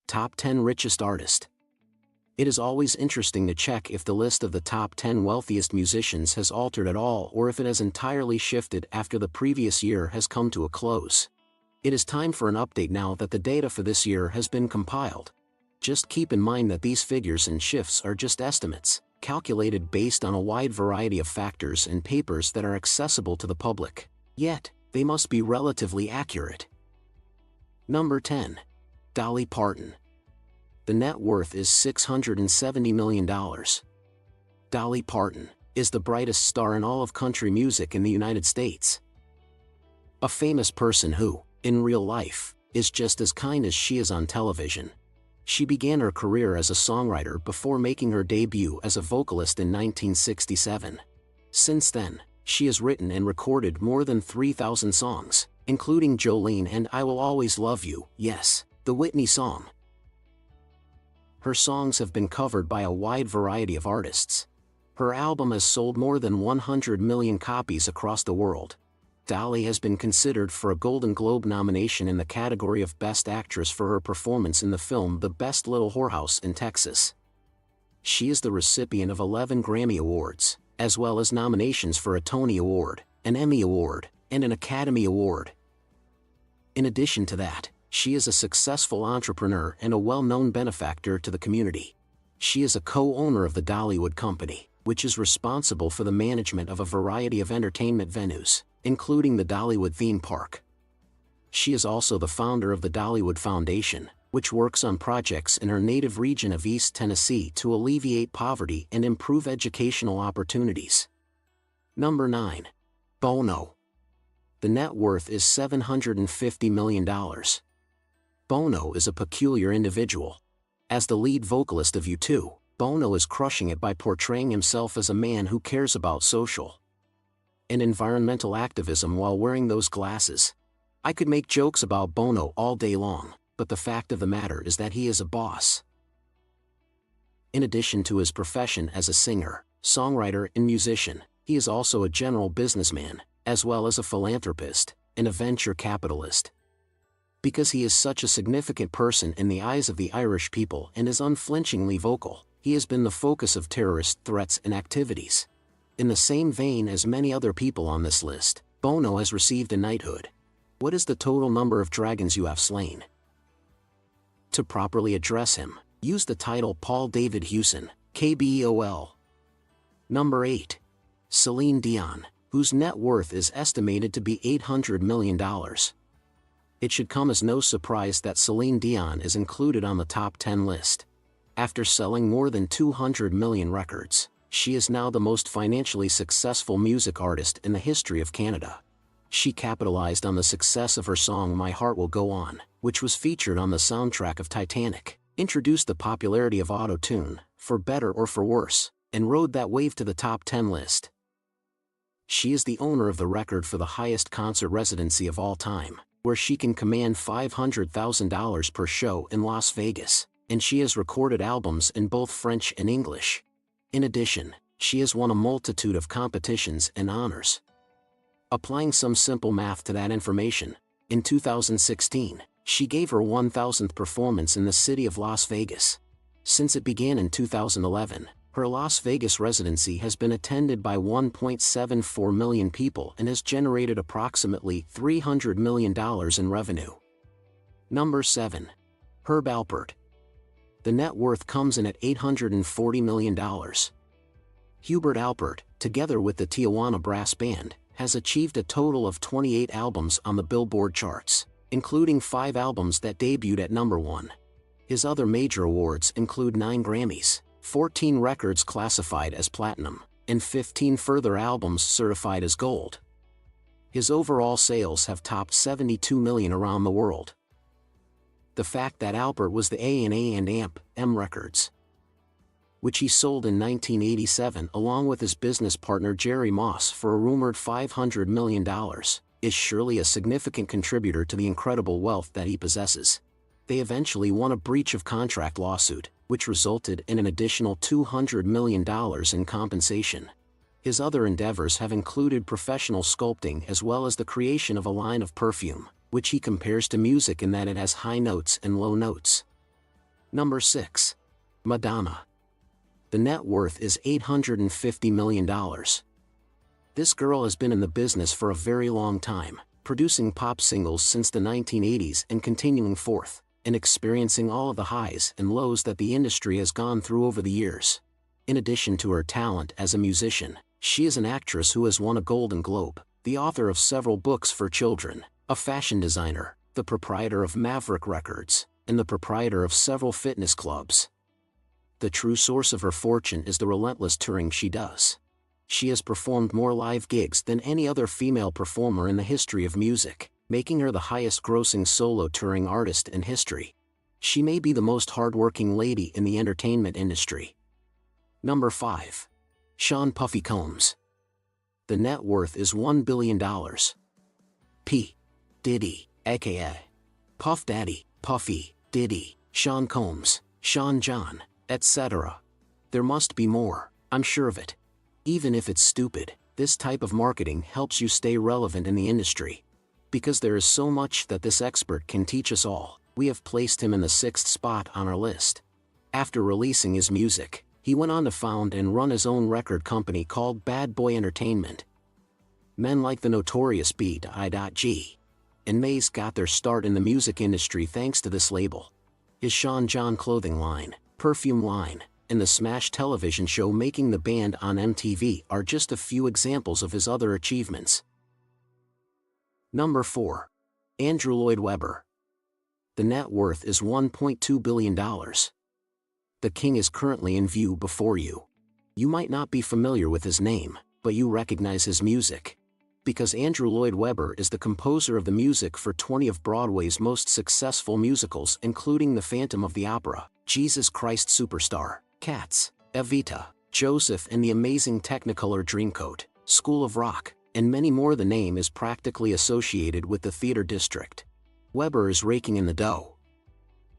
Top 10 Richest Artist. It is always interesting to check if the list of the top 10 wealthiest musicians has altered at all or if it has entirely shifted after the previous year has come to a close. It is time for an update now that the data for this year has been compiled. Just keep in mind that these figures and shifts are just estimates, calculated based on a wide variety of factors and papers that are accessible to the public. Yet, they must be relatively accurate. Number 10. Dolly Parton. The net worth is $670 million. Dolly Parton is the brightest star in all of country music in the United States. A famous person who, in real life, is just as kind as she is on television. She began her career as a songwriter before making her debut as a vocalist in 1967. Since then, she has written and recorded more than 3,000 songs, including Jolene and I Will Always Love You, yes, the Whitney song. Her songs have been covered by a wide variety of artists. Her album has sold more than 100 million copies across the world. Dolly has been considered for a Golden Globe nomination in the category of Best Actress for her performance in the film The Best Little Whorehouse in Texas. She is the recipient of 11 Grammy Awards, as well as nominations for a Tony Award, an Emmy Award, and an Academy Award. In addition to that, she is a successful entrepreneur and a well-known benefactor to the community. She is a co-owner of the Dollywood Company, which is responsible for the management of a variety of entertainment venues, including the Dollywood theme park. She is also the founder of the Dollywood Foundation, which works on projects in her native region of East Tennessee to alleviate poverty and improve educational opportunities. Number 9. Bono. The net worth is $750 million. Bono is a peculiar individual. As the lead vocalist of U2, Bono is crushing it by portraying himself as a man who cares about social and environmental activism while wearing those glasses. I could make jokes about Bono all day long, but the fact of the matter is that he is a boss. In addition to his profession as a singer, songwriter, and musician, he is also a general businessman, as well as a philanthropist and a venture capitalist. Because he is such a significant person in the eyes of the Irish people and is unflinchingly vocal, he has been the focus of terrorist threats and activities. In the same vein as many other people on this list, Bono has received a knighthood. What is the total number of dragons you have slain? To properly address him, use the title Paul David Hewson, KBEOL. Number 8. Celine Dion, whose net worth is estimated to be $800 million. It should come as no surprise that Celine Dion is included on the top 10 list. After selling more than 200 million records, she is now the most financially successful music artist in the history of Canada. She capitalized on the success of her song My Heart Will Go On, which was featured on the soundtrack of Titanic, introduced the popularity of auto-tune, for better or for worse, and rode that wave to the top 10 list. She is the owner of the record for the highest concert residency of all time, where she can command $500,000 per show in Las Vegas, and she has recorded albums in both French and English. In addition, she has won a multitude of competitions and honors. Applying some simple math to that information, in 2016, she gave her 1,000th performance in the city of Las Vegas. Since it began in 2011, her Las Vegas residency has been attended by 1.74 million people and has generated approximately $300 million in revenue. Number 7. Herb Alpert. The net worth comes in at $840 million. Hubert Alpert, together with the Tijuana Brass Band, has achieved a total of 28 albums on the Billboard charts, including 5 albums that debuted at number 1. His other major awards include 9 Grammys, 14 records classified as platinum, and 15 further albums certified as gold. His overall sales have topped 72 million around the world. The fact that Alpert was the A&A and AMP Records, which he sold in 1987 along with his business partner Jerry Moss for a rumored $500 million, is surely a significant contributor to the incredible wealth that he possesses. They eventually won a breach of contract lawsuit, which resulted in an additional $200 million in compensation. His other endeavors have included professional sculpting as well as the creation of a line of perfume, which he compares to music in that it has high notes and low notes. Number 6. Madonna. The net worth is $850 million. This girl has been in the business for a very long time, producing pop singles since the 1980s and continuing forth, and experiencing all of the highs and lows that the industry has gone through over the years. In addition to her talent as a musician, she is an actress who has won a Golden Globe, the author of several books for children, a fashion designer, the proprietor of Maverick Records, and the proprietor of several fitness clubs. The true source of her fortune is the relentless touring she does. She has performed more live gigs than any other female performer in the history of music, making her the highest-grossing solo touring artist in history. She may be the most hardworking lady in the entertainment industry. Number 5. Sean Puffy Combs. The net worth is $1 billion. P. Diddy, aka Puff Daddy, Puffy, Diddy, Sean Combs, Sean John, etc. There must be more, I'm sure of it. Even if it's stupid, this type of marketing helps you stay relevant in the industry. Because there is so much that this expert can teach us all, we have placed him in the 6th spot on our list. After releasing his music, he went on to found and run his own record company called Bad Boy Entertainment. Men like the notorious B.I.G. and Maze got their start in the music industry thanks to this label. His Sean John clothing line, perfume line, and the Smash television show Making the Band on MTV are just a few examples of his other achievements. Number 4. Andrew Lloyd Webber. The net worth is $1.2 billion. The king is currently in view before you. You might not be familiar with his name, but you recognize his music. Because Andrew Lloyd Webber is the composer of the music for 20 of Broadway's most successful musicals, including The Phantom of the Opera, Jesus Christ Superstar, Cats, Evita, Joseph and the Amazing Technicolor Dreamcoat, School of Rock, and many more. The name is practically associated with the theater district. Webber is raking in the dough.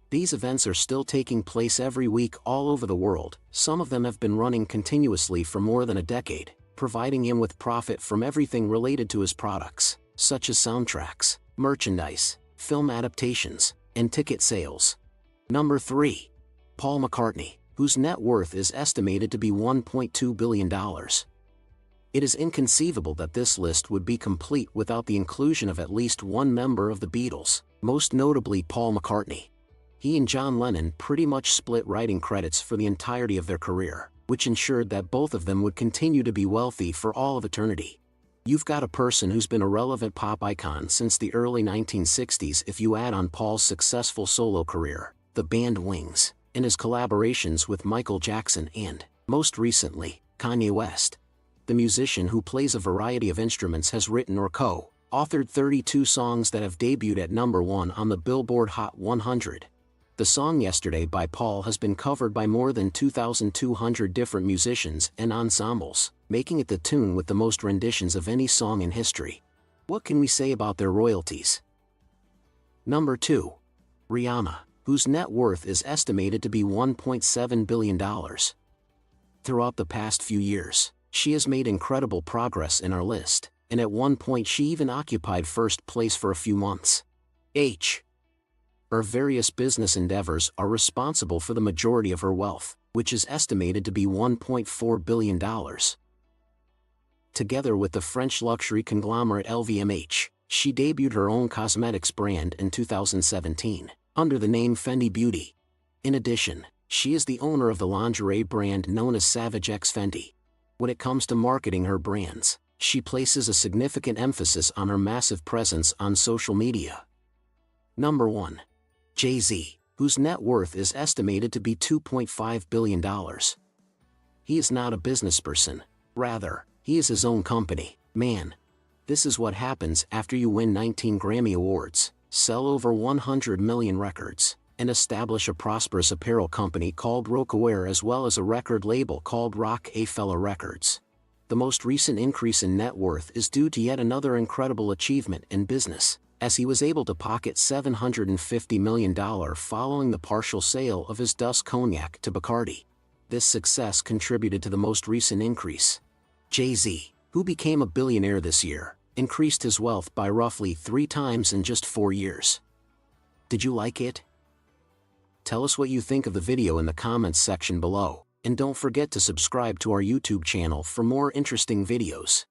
These events are still taking place every week all over the world. Some of them have been running continuously for more than a decade, providing him with profit from everything related to his products, such as soundtracks, merchandise, film adaptations, and ticket sales. Number 3. Paul McCartney, whose net worth is estimated to be $1.2 billion. It is inconceivable that this list would be complete without the inclusion of at least one member of the Beatles, most notably Paul McCartney. He and John Lennon pretty much split writing credits for the entirety of their career, which ensured that both of them would continue to be wealthy for all of eternity. You've got a person who's been a relevant pop icon since the early 1960s if you add on Paul's successful solo career, the band Wings, and his collaborations with Michael Jackson and, most recently, Kanye West. The musician who plays a variety of instruments has written or co-authored 32 songs that have debuted at number 1 on the Billboard Hot 100. The song Yesterday by Paul has been covered by more than 2,200 different musicians and ensembles, making it the tune with the most renditions of any song in history. What can we say about their royalties? Number 2. Rihanna, whose net worth is estimated to be $1.7 billion. Throughout the past few years, she has made incredible progress in our list, and at one point she even occupied first place for a few months. Her various business endeavors are responsible for the majority of her wealth, which is estimated to be $1.4 billion. Together with the French luxury conglomerate LVMH, she debuted her own cosmetics brand in 2017, under the name Fendi Beauty. In addition, she is the owner of the lingerie brand known as Savage X Fenty. When it comes to marketing her brands, she places a significant emphasis on her massive presence on social media. Number 1. Jay-Z, whose net worth is estimated to be $2.5 billion. He is not a business person, rather, he is his own company, man. This is what happens after you win 19 Grammy Awards, sell over 100 million records, and establish a prosperous apparel company called Rocawear as well as a record label called Roc-A-Fella Records. The most recent increase in net worth is due to yet another incredible achievement in business, as he was able to pocket $750 million following the partial sale of his Dus Cognac to Bacardi. This success contributed to the most recent increase. Jay-Z, who became a billionaire this year, increased his wealth by roughly 3 times in just 4 years. Did you like it? Tell us what you think of the video in the comments section below, and don't forget to subscribe to our YouTube channel for more interesting videos.